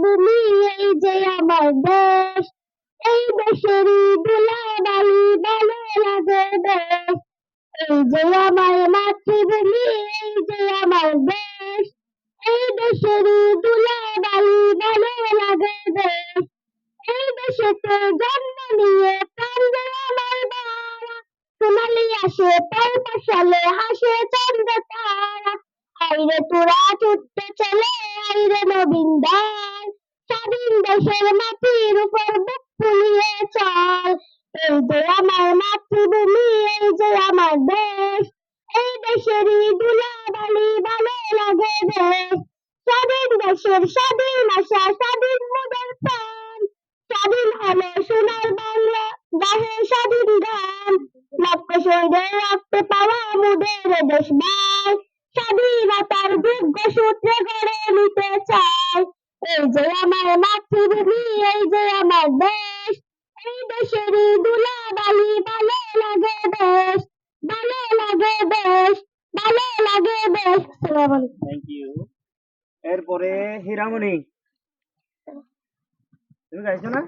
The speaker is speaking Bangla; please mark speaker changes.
Speaker 1: মাতৃভূমি এই যে আমার দেশ, এই দেশেরই ধুলাবালি ভালো লাগে বেশ। এই যে আমার মাতৃভূমি এই যে আমার দেশ, এই দেশেরই ধুলাবালি ভালো লাগে বেশ। এই দেশেতে জন্ম নিয়ে প্রাণ দেয় আমার বাবা, সোনালি আসে পর সালে হাসে চাঁদ তারা। আইরে তোরা ছুটতে চলে আইরে নবীন দার, স্বাধীন দেশের মাটির উপর বুক ফুলিয়ে চল। এই যে আমার মাতৃভূমি এই যে আমার দেশ, এই দেশেরই ধুলাবালি ভালো লাগে বেশ। স্বাধীন দেশের স্বাধীন আশা স্বাধীন মোদের প্রাণ, স্বাধীন হলো সোনার বাংলা গাহে স্বাধীন গান। লক্ষ শহীদের রক্তে পাওয়া মোদের দেশ ভাই, স্বাধীনতার যোগ্য সূত্রে গড়ে নিতে চাই। এই যে আমার মাতৃভূমি এই যে আমার দেশ, এই দেশেরই ধুলাবালি ভালো লাগে বেশ, ভালো লাগে বেশ, ভালো লাগে বেশ। আসসালামু আলাইকুম।
Speaker 2: Thank you. এরপরে হীরামণি, তুমি গাইছো না?